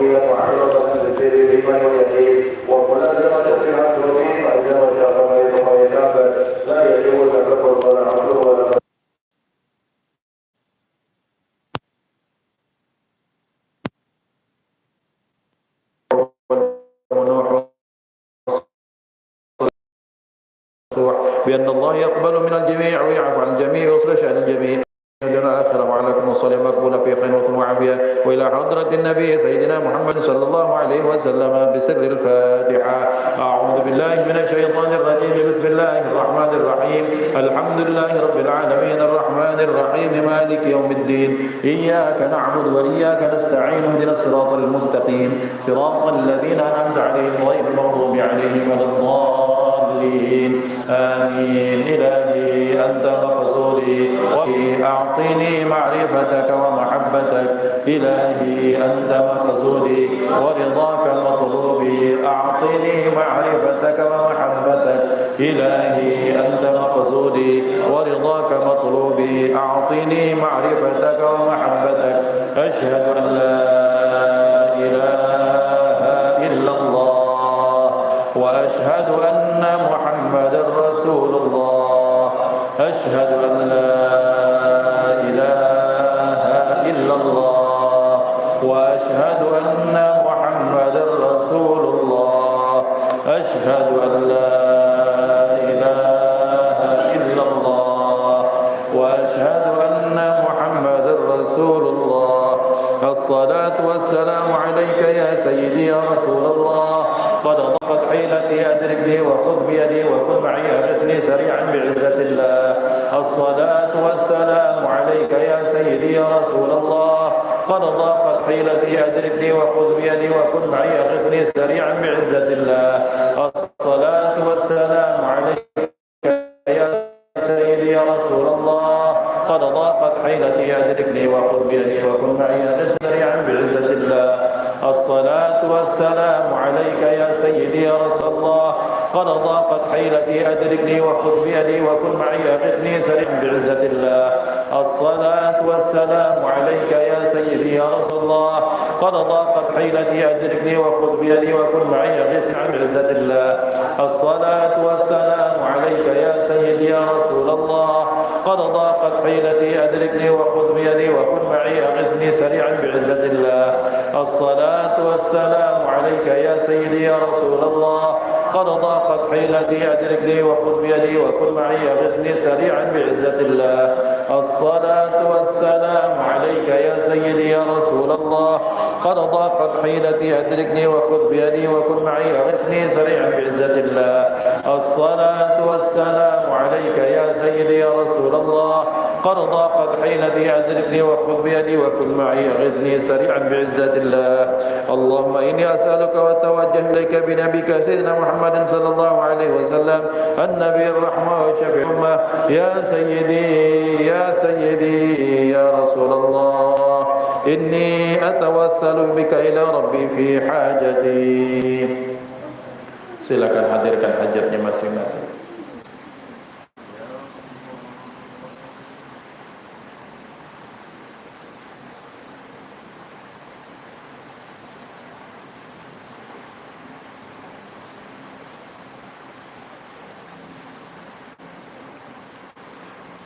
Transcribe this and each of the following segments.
وهي معرضة للبر بالإيمان واليقين وملازمة صحة الدين فإذا وجد غير ما يتابع لا يجوز التكبر ولا عبد ولا بأن الله يقبل من الجميع ويعفو عن الجميع ويصلح شأن الجميع. الآخرة وعليكم الصلاة مقبولة في خير وعافية. وإلى حضرة النبي سيدنا محمد صلى الله عليه وسلم بسر الفاتحة. أعوذ بالله من الشيطان الرجيم. بسم الله الرحمن الرحيم. الحمد لله رب العالمين الرحمن الرحيم مالك يوم الدين. إياك نعبد وإياك نستعين. اهدنا الصراط المستقيم صراط الذين أنعمت عليهم غير المغضوب عليهم ولا الضالين. آمين. إلهي أنت مقصودي أعطني معرفتك ومحبتك. إلهي أنت مقصودي ورضاك مطلوبي. أعطني معرفتك ومحبتك. إلهي أنت مقصودي ورضاك مطلوبي. أعطني معرفتك ومحبتك. أشهد أن لا إله إلا الله وأشهد أن محمدا رسول الله. أشهد أن لا إله إلا الله وأشهد أن محمدا رسول الله. أشهد أن لا إله إلا الله وأشهد أن محمدا رسول الله. الصلاة والسلام عليك يا سيدي يا رسول الله. قد ضاقت حيلتي أدركني وخذ بيدي وكن معي أغثني سريعا بعزة الله. الصلاة والسلام عليك يا سيدي يا رسول الله. قد ضاقت حيلتي أدركني وخذ بيدي وكن معي أغثني سريعا بعزة الله. الصلاة والسلام عليك يا سيدي يا رسول الله. قد ضاقت حيلتي أدركني وخذ بيدي وكن معي أغثني سريعا بعزة الله. الصلاة والسلام عليك يا سيدي يا رسول الله. قد ضاقت حيلتي أدركني وخذ بيدي وكن معي أغثني سريعا بعزة الله. الصلاة والسلام عليك يا سيدي يا رسول الله. قد ضاقت حيلتي أدركني وخذ بيدي وكن معي أغثني بعزة الله. الصلاة والسلام عليك يا سيدي يا رسول الله. قد ضاقت حيلتي أدركني وخذ بيدي وكن معي أغثني سريعا بعزة الله. الصلاة والسلام عليك يا سيدي يا رسول الله. قد ضاقت حيلتي أدركني وخذ بيدي وكن معي أغثني سريعا بعزة الله. الصلاة والسلام عليك يا سيدي يا رسول الله. قد ضاقت حيلتي أدركني وخذ بيدي وكن معي أغثني سريعا بعزة الله. الصلاة والسلام عليك يا سيدي يا رسول الله. قد ضاقت حيلتي أدركني وخذ بيدي وكن معي أغثني سريعا بعزة الله. اللهم إني أسألك وأتوجه إليك بنبيك سيدنا محمد صلى الله عليه وسلم النبي الرحمة وشفيع الأمة. يا سيدي يا سيدي يا رسول الله. إني أتوسل بك إلى ربي في حاجتي. Silakan hadirkan hajatnya masing-masing.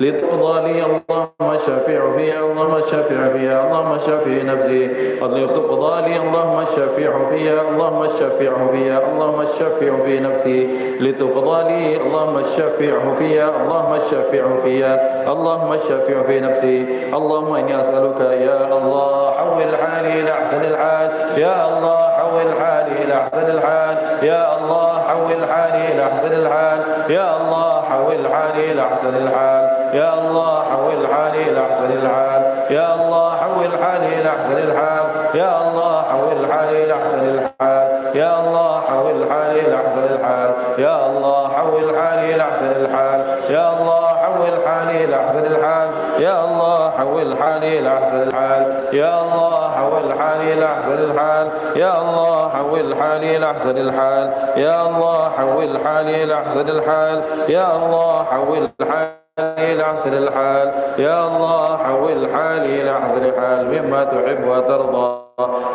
لترضى لي اللهم الشفيع فيها اللهم الشفيع فيها اللهم الشفيع نفسي. لتقضى لي اللهم الشفيع فيها اللهم الشفيع فيها اللهم الشفيع في نفسي. لتقضى لي اللهم الشفيع فيها اللهم الشفيع فيها اللهم الشفيع في نفسي. اللهم إني أسألك يا الله حول حالي إلى أحسن الحال. يا الله حول حالي إلى أحسن الحال. يا الله حول حالي إلى أحسن الحال. يا الله حول حالي إلى أحسن الحال. يا الله حول حالي إلى أحسن الحال. يا الله حول حالي إلى أحسن الحال. يا الله حول حالي إلى أحسن الحال. يا الله حول حالي إلى أحسن الحال. يا الله حول حالي إلى أحسن الحال. يا الله حول حالي إلى أحسن الحال. يا الله حول حالي إلى أحسن الحال. يا الله حول حالي إلى أحسن الحال. يا الله حول حالي إلى أحسن الحال. يا الله حول حالي إلى أحسن الحال. يا الله حول حالي إلى أحسن الحال. يا الله حول حالي إلى أحسن الحال مما تحب وترضى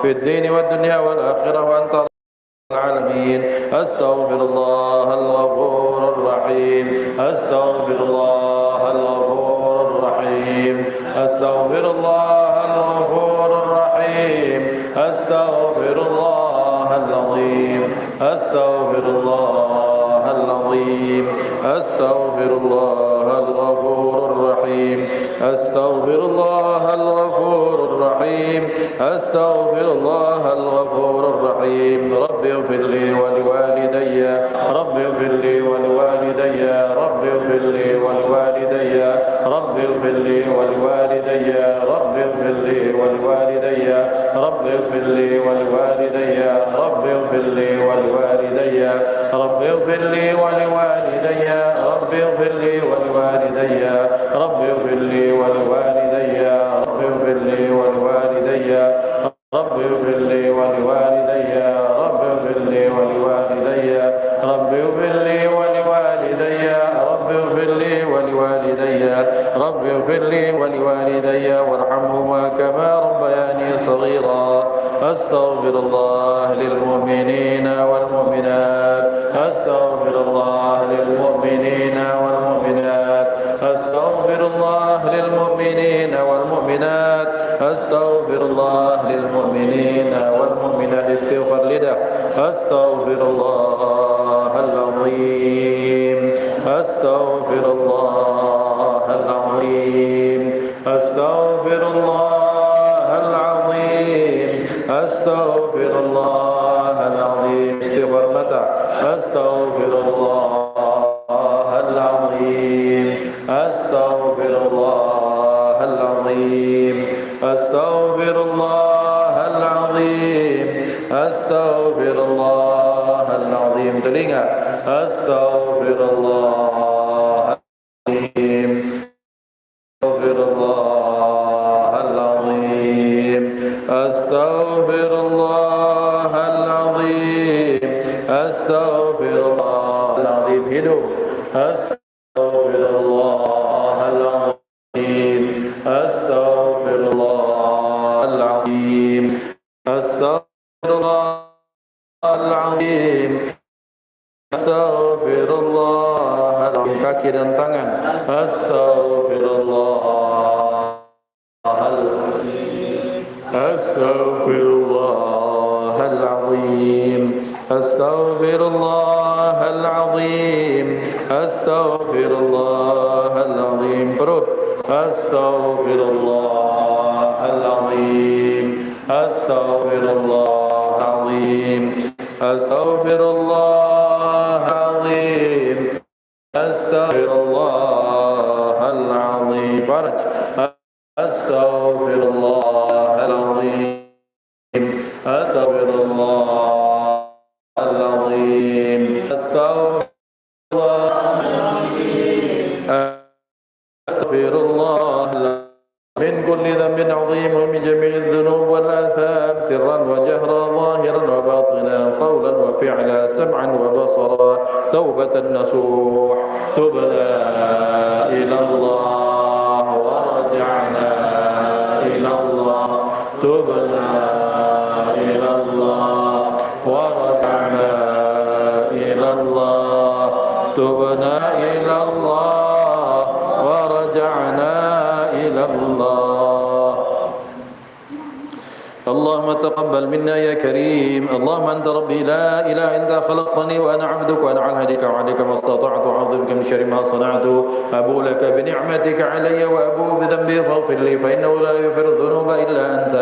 في الدين والدنيا والآخرة وأنت العالمين. أستغفر الله الغفور الرحيم. أستغفر الله الغفور الرحيم. أستغفر الله الغفور الرحيم. أستغفر الله العظيم. أستغفر الله العظيم. أستغفر الله الغفور الرحيم. أستغفر الله الغفور الرحيم. أستغفر الله الغفور الرحيم. رب اغفر لي ولوالدي. رب اغفر لي ولوالدي. رب اغفر لي ولوالدي. رب اغفر لي ولوالدي. رب اغفر لي ولوالدي. رب اغفر لي ولوالدي. رب اغفر لي ولوالدي. رب اغفر لي ولوالدي. رب اغفر لي ولوالدي. رب اغفر لي ولوالدي. رب اغفر لي ولوالدي. رب اغفر لي ولوالدي. رب اغفر لي ولوالدي. رب اغفر لي ولوالدي. رب اغفر لي ولوالدي. رب اغفر لي ولوالدي وارحمهما كما ربياني صغيرا. أستغفر الله للمؤمنين والمؤمنات. أستغفر الله للمؤمنين والمؤمنات. أستغفر الله للمؤمنين والمؤمنات. أستغفر الله للمؤمنين والمؤمنات. استغفر لده. أستغفر الله العظيم. أستغفر الله العظيم. أستغفر الله العظيم. أستغفر الله العظيم. استغفر متى؟ أستغفر الله العظيم. أستغفر الله العظيم. أستغفر الله العظيم. أستغفر الله العظيم. telinga. أستغفر الله العظيم. أستغفر الله العظيم. أستغفر الله العظيم. أستغفر الله العظيم. hidup. أستغفر الله العظيم. أستغفر الله العظيم. أستغفر الله العظيم. أستغفر الله العظيم. kaki dan tangan. Astaghfirullah العظيم. أستغفر الله العظيم. أستغفر الله العظيم. أستغفر الله العظيم. perut. أستغفر الله العظيم. أستغفر الله العظيم. أستغفر الله العظيم. أستغفر الله العظيم. فرج. أستغفر الله العظيم. أستغفر الله العظيم. أستغفر الله العظيم. أستغفر الله من كل ذنب عظيم ومن جميع الذنوب والآثام سرا وجهرا ظاهرا وباطنا قولا وفعلا سمعا وبصرا توبة نصوح. تبنا إلى الله ورجعنا إلى الله. تبنا إلى الله ورجعنا إلى الله. تبنا إلى الله ورجعنا إلى الله. اللهم تقبل منا يا كريم. اللهم أنت ربي لا إله إلا أنت خلقتني وأنا عبدك وأنا على هديك وعليك ما استطعت أعوذ بك من شر ما صنعت. أبو لك بنعمتك علي وأبو بذنبي فاغفر لي فإنه لا يغفر الذنوب إلا أنت.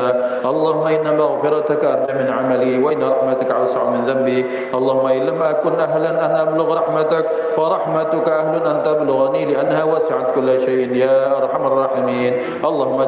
اللهم إن مغفرتك أرجى من عملي وإن رحمتك أوسع من ذنبي. اللهم إن لم أكن أهلا أن أبلغ رحمتك فرحمتك أهل أن تبلغني لأنها وسعت كل شيء يا أرحم الراحمين. اللهم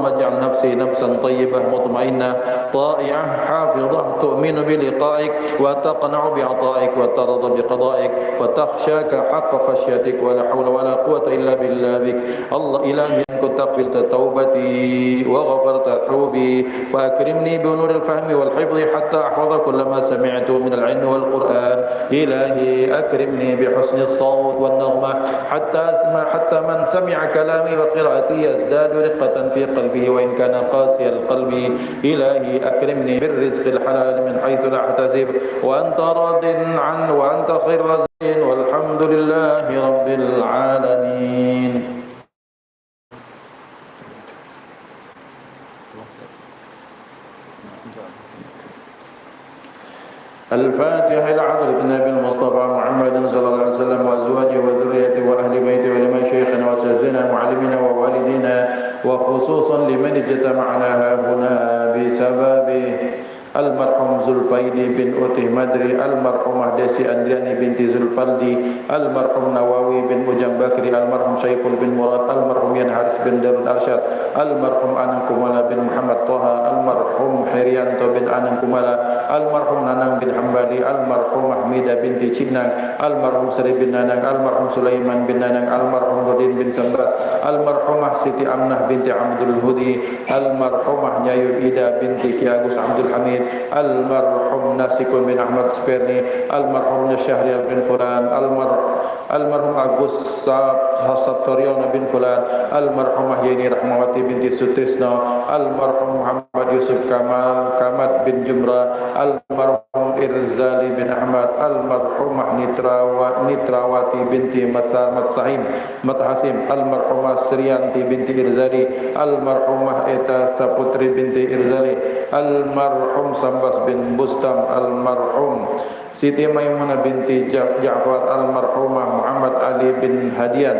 اجعل نفسي نفسا طيبة مطمئنة طائعة حافظة تؤمن بلقائك وتقنع بعطائك وترضى بقضائك وتخشاك حق خشيتك ولا حول ولا قوة إلا بالله بك. الله إلهي إن كنت قبلت توبتي وغفرت حوبي فأكرمني بنور الفهم والحفظ حتى أحفظ كل ما سمعت من العلم والقرآن. إلهي أكرمني بحسن الصوت والنغمة حتى من سمع كلامي وقراءتي يزداد رقة في قلبه وإن كان قاسي القلب. إلهي أكرمني بالرزق الحلال من حيث لا أحتسب وأنت راض عنه وأنت خير الرازقين والحمد لله رب العالمين. الفاتحة إلى حضرة النبي المصطفى محمد صلى الله عليه وسلم وأزواجه وذريته وأهل بيته ولمشايخنا وأساتذتنا ومعلمينا ووالدينا وخصوصا لمن اجتمعنا هنا بسببه. المرحوم زلبيدي بن أتيه مدري، المرحومة ديسي أندرياني بنت زلبالدي، المرحوم نواوي بن مجم بكري، المرحوم شيخ بن مراد، المرحوم ينحرس بن دار الأرشاد، المرحوم أنان كمالا بن محمد طه، المرحوم حريانتو بن أنان كمالا، المرحوم نانang bin Hambali, المرحوم حميدة بنت Cinang, المرحوم سري بن نانang, المرحوم سليمان بن نانang, المرحوم Nurdin bin Sambas, المرحومة سيتي أمنة بنت عبد الهدي، المرحومة نيايو إيدا بنت Ki Agus Abdul Hamid, المرحوم ناسيكون بن أحمد سبيرني، المرحوم شهريار بن فلان، المرحوم أغوس سابتوريون بن فلان، المرحومة يني رحمواتي بنت سوتريسنو، المرحوم محمد يوسف كمال بن جمرة، المرحوم إرزالي بن أحمد، المرحومة نتراواتي بنت مسار متحسيم، المرحومة سريانتي بنت إرزالي، المرحومة إتا سابوتري بنت إرزالي، المرحوم سambas bin Bustam, المرحوم Siti Maimunah binti Ja'far, المرحومة محمد علي بن هديان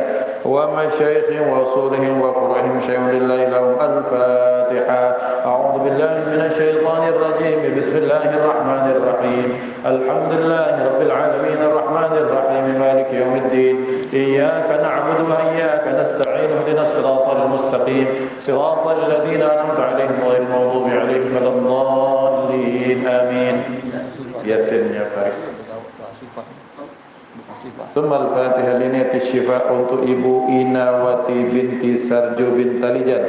ومشايخهم وأصولهم وفروعهم شيء لله لهم. الفاتحة. أعوذ بالله من الشيطان الرجيم. بسم الله الرحمن الرحيم. الحمد لله رب العالمين الرحمن الرحيم مالك يوم الدين. إياك نعبد وإياك نستعين اهدنا الصراط المستقيم صراط الذين أنعمت عليهم غير المغضوب عليهم ولا الضالين. آمين. Yasin ya Faris. Summal Fatihah liniyati syifa untuk Ibu Inawati binti Sarjo bin Talijan,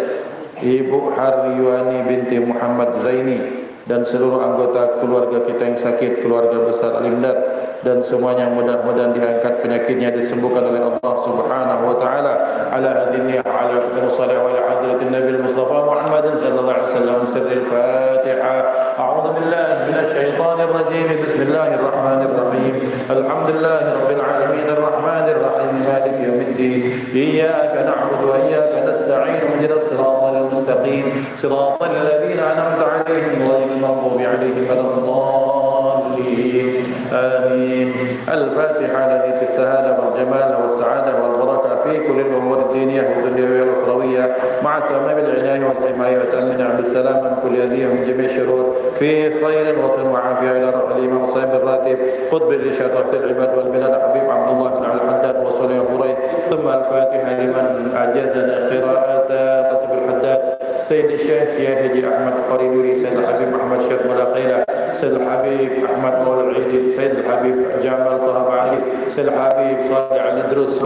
Ibu Haryuani binti Muhammad Zaini, dan seluruh anggota keluarga kita yang sakit, keluarga besar Al-Imdad, dan semuanya mudah-mudahan diangkat penyakitnya, disembuhkan oleh Allah Subhanahu wa taala. Ala hadhihi ala sallallahu wa ala hadratin Nabi Mustafa Muhammad sallallahu alaihi wasallam. Sirrul Fatihah. A'udzu billahi minasy syaithanir rajim. Bismillahirrahmanirrahim. Alhamdulillahi rabbil alamin arrahmanir rahim maliki yaumiddin. Iyyaka na'budu wa iyyaka nasta'in ihdinas siratal mustaqim siratal ladzina an'amta 'alaihim ghairil المغضوب عليهم ولا الضالين. آمين. الفاتحة التي في السهادة والجمال والسعادة والبركة في كل الأمور الدينية والدنيوية والأخروية مع تمام العناية والحماية والتأمين بالسلام من كل أذية ومن جميع الشرور في خير وطن وعافية إلى روح الإمام صاحب الراتب قطب الرشاد وقت العباد والبلاد حبيب عبد الله بن علي الحداد وصلي وفريد. ثم الفاتحة لمن أعجزنا قراءة قطب الحداد سيد الشيخ يا هجي أحمد قريدوري، سيد الحبيب محمد شيخ ملاقيلة، سيد الحبيب أحمد مولى العيد، سيد الحبيب جامل طه علي، سيد الحبيب صالح الإدرس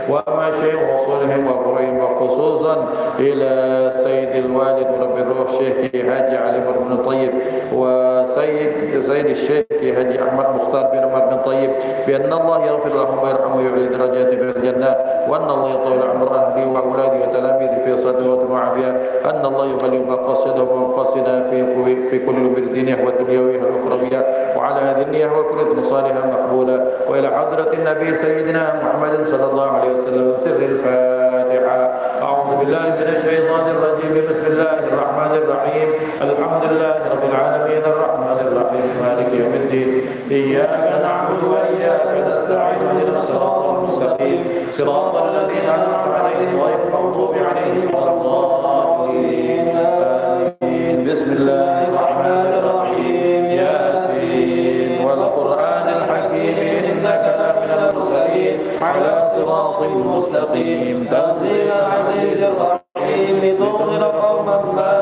ومشايخ وصولهم وفروعهم، وخصوصا إلى سيد الوالد ورب الروح شيخ حاجي علي بن طيب وسيد الشيخ حاجي أحمد مختار بن عمر بن طيب بأن الله يغفر لهم ويرحمهم ويعلي درجاتهم في الجنة، وأن الله يطول عمر أهلي وأولادي وتلاميذي في صلاة وعافية، أن الله يبلغ مقاصدهم ومقاصدنا في كل أمور الدينية والدنيوية والأخروية، وعلى هذه النية وكل صالحة مقبولة. وإلى حضرة النبي سيدنا محمد صلى الله عليه وسلم. سر الفاتحة. أعوذ بالله من الشيطان الرجيم. بسم الله الرحمن الرحيم. الحمد لله رب العالمين الرحمن الرحيم مالك يوم الدين. إياك نعبد وإياك نستعين اهدنا الصراط المستقيم صراط الذين أنعمت عليهم غير المغضوب عليهم ولا الضالين. آمين. بسم الله الرحمن الرحيم. ياسين والقرآن الحكيم إنك لمن المرسلين على صراط مستقيم. تنزيل العزيز الرحيم لتنذر قوما ما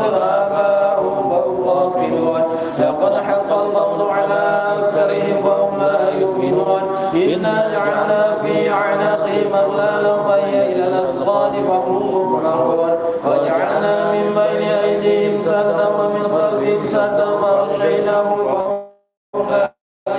حضر آباؤهم فهم غافلون لقد حق القول على أكثرهم فهم لا يؤمنون إنا جعلنا في أعناقهم أغلالا فهي إلى الأذقان فهم مقمحون وجعلنا من بين أيديهم سدا ومن خلفهم سدا فغشيناهم فهم لا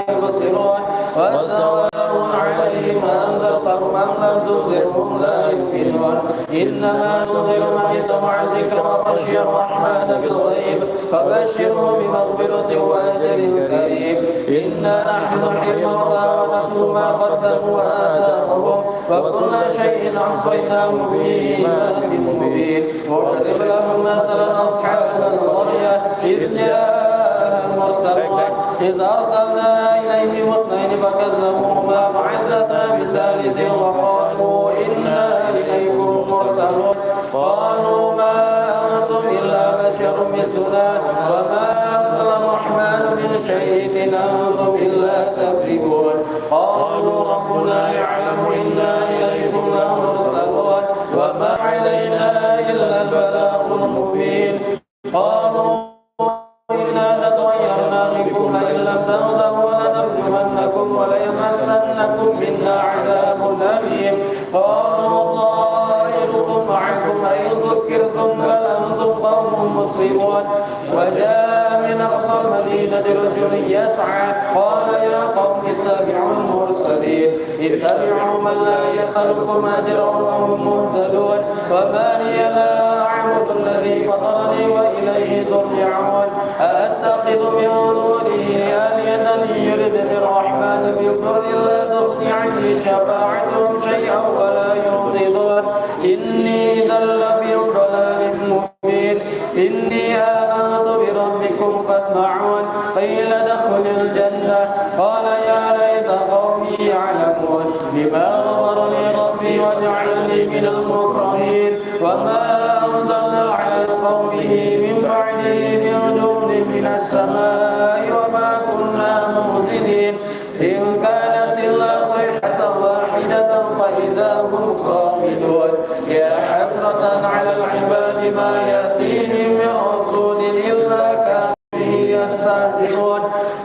يبصرون وسواء عليهم أنذرتهم أم لم تنذرهم لا يؤمنون إنما تنذر من اتبع الذكر وخشي الرحمن بالغيب فبشره بمغفرة وأجر كريم إنا نحن نحيي الموتى ونكتب ما قدموا وآثارهم وكل شيء أحصيناه في إمام مبين واضرب لهم مثلا أصحاب القرية إذ جاء المرسلون إذ أرسلنا إليهم اثنين فكذبوهما فعززنا بثالث وقالوا إنا إليكم مرسلون قالوا ما أنتم إلا بشر مثلنا وما أنزل الرحمن من شيء إن أنتم إلا تكذبون قالوا ربنا يعلم إنا إليكم لمرسلون وما علينا إلا البلاغ المبين قالوا إنا لطيرنا بكم لئن لم تنتهوا لنرجمنكم وليمسنكم منا عذاب أليم قالوا طائركم معكم أئن ذكرتم بل أنتم قوم مسرفون وجاء من أقصى المدينة رجل يسعى قال يا قوم اتبعوا المرسلين اتبعوا من لا يسألكم أجرا وهم مهتدون وما لي لا أعبد الذي فطرني وإليه ترجعون أأتخذ من دونه آلهة يردني الرحمن بالضر لا تغني عني شفاعتهم شيئا ولا ينقذون إني إذا لفي ضلال مبين إني آمنت بربكم فاسمعون قيل ادخل الجنة قال يا ليت قومي يعلمون بما غفر لي ربي وجعلني من المكرمين وما أنزلنا على قومه من بعده من جند من السماء وما كنا منزلين إن كانت إلا صيحة واحدة فإذا هم خامدون يا حسرة على العباد ما يأتيهم من رسول إلا كانوا به يستهزئون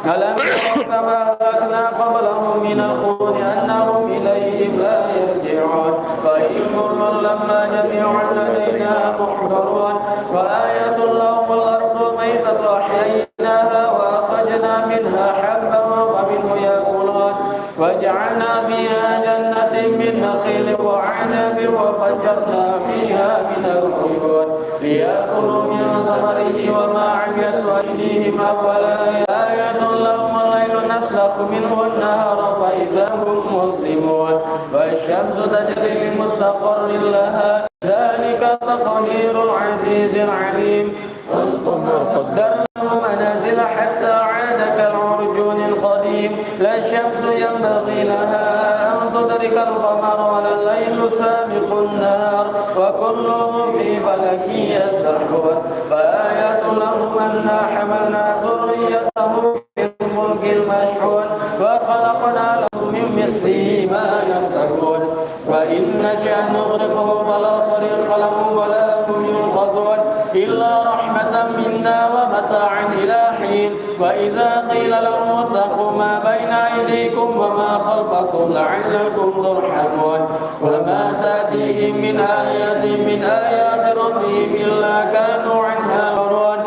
ألم يروا كما أهلكنا قبلهم من القرون أنهم إليهم لا يرجعون وإن كل لما جميع لدينا محضرون وآية لهم الأرض ميتة أحييناها وأخرجنا منها حبا ومنه يأكلون وجعلنا فيها جنة من نخيل وعنب وفجرنا فيها من العيون ليأكلوا من ثمره وما عملت أيديهم أفلا آية لهم الليل نسلخ منه النهار فإذا هم مظلمون والشمس تجري لمستقر لها ذلك تقدير العزيز العليم قدرناه منازل حتى عاد كالعرجون القديم لا الشمس ينبغي لها أن تدرك القمر ولا الليل سابق النهار وكلهم في فلك يسبحون فآية لهم أنا حملنا ذريتهم في الفلك المشحون وخلقنا لهم من مثله ما يركبون وإن نشأ نغرقهم فلا صريخ لهم ولا هم ينقذون إلا رحمة منا ومتاعا إلى حين وإذا قيل لهم اتقوا ما بين أيديكم وما خلفكم لعلكم ترحمون وما تأتيهم من آية من آيات ربهم إلا كانوا عنها مرون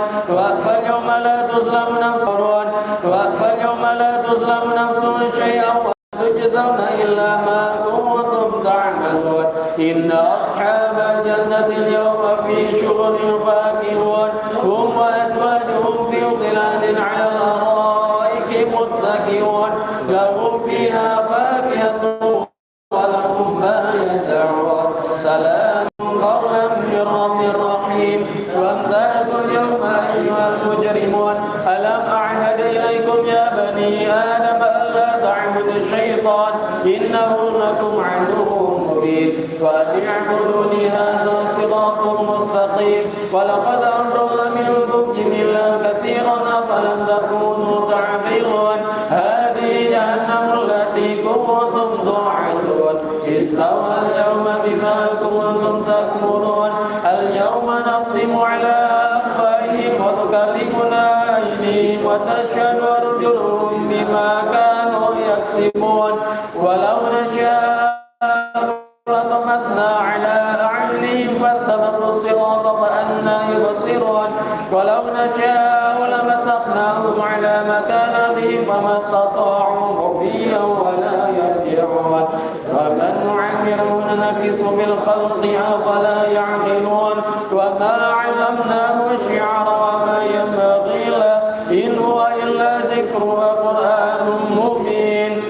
فاليوم لا تظلم نفس شيئا تجزون إلا ما كنتم تعملون إن أصحاب الجنة اليوم في شغل فاكهون هم وأزواجهم في ظلال على الأرائك متكئون لهم فيها فاكهة ولهم ما يدعون سلام قولا من رب رحيم وامتازوا اليوم أيها المجرمون ألم أعهد إليكم يا بني آدم ألا تعبدوا الشيطان إنه لكم عدو مبين وأن اعبدوني هذا صراط مستقيم ولقد أضل منكم جبلا كثيرا أفلم تكونوا تعقلون هذه جهنم التي كنتم توعدون استوى اليوم بما كنتم تكفرون اليوم نختم على أفواههم تكلمنا أيديهم وتشهد أرجلهم بما كانوا يكسبون ولو نشاء لطمسنا على أعينهم فاستبقوا الصراط فأنى يبصرون ولو نشاء لمسخناهم على مكانتهم فما استطاعوا مضيا ولا يرجعون ومن نعمره ننكس بالخلق أفلا يعقلون وما علمناه الشعر وما ينبغي له إن هو إلا ذكر وقرآن مبين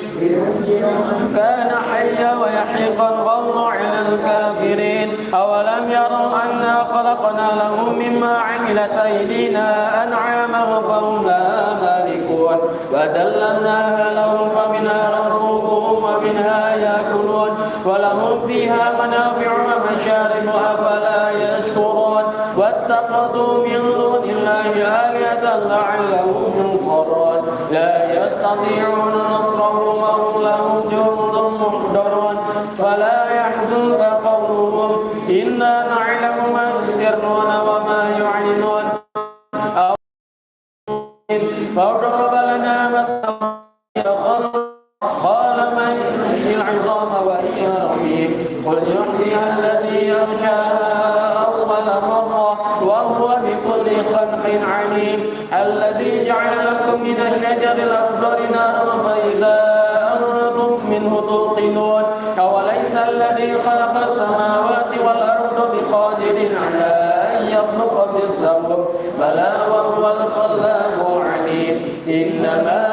كان حيا ويحيق الغض على الكافرين أولم يروا أنا خلقنا لهم مما عملت أيدينا أنعاما فهم لها مالكون وذللناها لهم فمنها ركوبهم ومنها يأكلون ولهم فيها منافع ومشارب أفلا يشكرون واتخذوا من دون الله آلهة لعلهم ينصرون لا يستطيعون نصرهم وهم لهم جند محضرون فلا يحزنك قولهم إنا نعلم ما يسرون وما يعلنون فاضرب لنا مثلا قال من يحيي العظام وهي رميم قل يحييها الذي يغشاها أول مرة وهو بكل خلق عليم الذي جعل لكم من الشجر الأخضر نارا فإذا أنتم منه توقدون أوليس الذي خلق السماوات والأرض بقادر على أن يخلق مثلهم بلى وهو الخلاق العليم إنما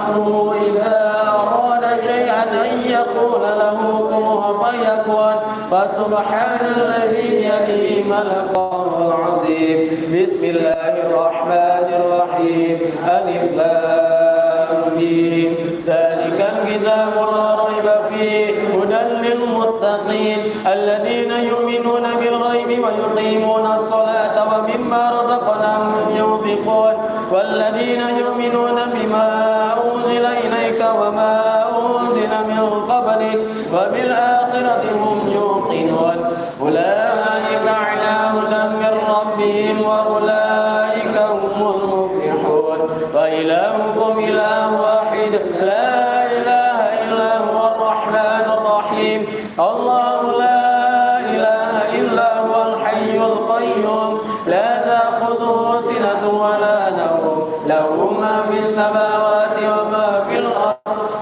أمره إذا أراد شيئا أن يقول له كن فيكون فسبحان الذي بيده ملكه العظيم بسم الله الرحمن الرحيم ألف لام ميم ذلك الكتاب لا ريب فيه هدى للمتقين الذين يؤمنون بالغيب ويقيمون الصلاة ومما رزقناهم ينفقون والذين يؤمنون بما أنزل إليك وما أنزل من قبلك وبالآخرة هم يوقنون أولئك على هدى من ربهم وأولئك هم المفلحون وإلهكم إله واحد لا إله إلا هو الرحمن الرحيم الله لا إله إلا هو الحي القيوم لا تأخذه سنة ولا نوم له ما في السماوات وما في الأرض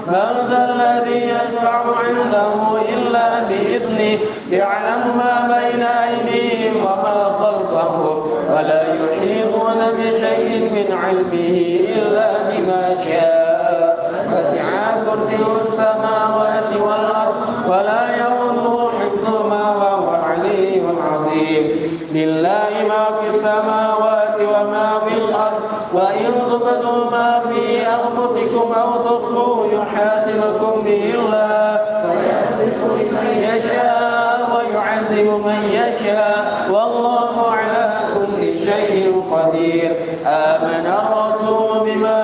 من ذا الذي يشفع عنده إلا بإذنه يعلم ما بين أيديهم وما خلفهم ولا يحيطون بشيء من علمه إلا بما شاء وسع كرسيه السماوات والأرض ولا يؤوده حفظهما وهو العلي العظيم لله ما في السماوات وما في الأرض وإن تبدوا ما في أنفسكم أو تخفوه يحاسبكم به الله فيغفر لمن يشاء ويعذب من يشاء والله على كل شيء قدير آمن الرسول بما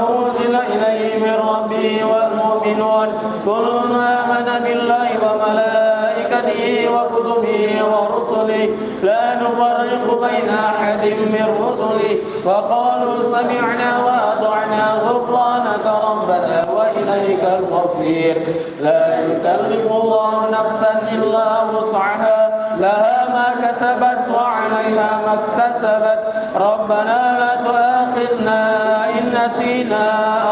أنزل إليه من ربه والمؤمنون كل آمن بالله وملائكته وكتبه ورسله لا نفرق بين أحد من رسله وقالوا سمعنا وأطعنا غفرانك ربنا وإليك المصير لا يكلف الله نفسا إلا وسعها لها ما كسبت وعليها ما اكتسبت ربنا لا تؤاخذنا إن نسينا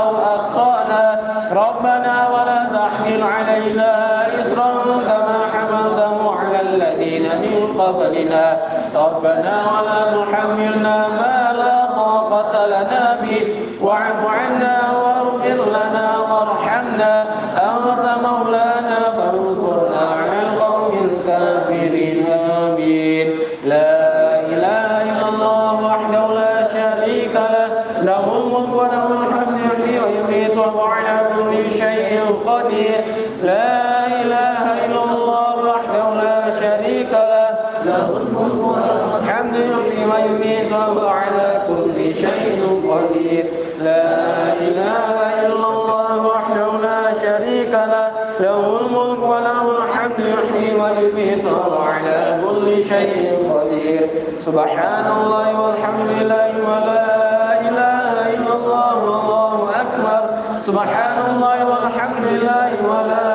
أو أخطأنا ربنا ولا تحمل علينا إصرا كما حملته على الذين من قبلنا ربنا ولا تحملنا ما لا طاقة لنا به واعف عنا واغفر لنا وارحمنا أنت مولانا فانصرنا على القوم الكافرين آمين لا إله إلا الله وحده لا شريك له له الملك وله الحمد يحيي ويميت وهو على كل شيء قدير لا إله إلا الله وحده لا شريك له له له الملك وله الحمد يحيي ويميت وهو على كل شيء قدير لا إله إلا الله وحده لا شريك له له الملك وله الحمد يحيي ويميت وهو على كل شيء قدير سبحان الله والحمد لله ولا إله إلا الله والله أكبر سبحان الله والحمد لله ولا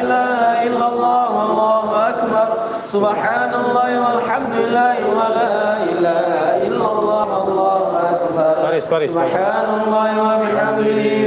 إله إلا الله والله أكبر سبحان الله والحمد لله ولا إله إلا الله والله أكبر سبحان الله وبحمده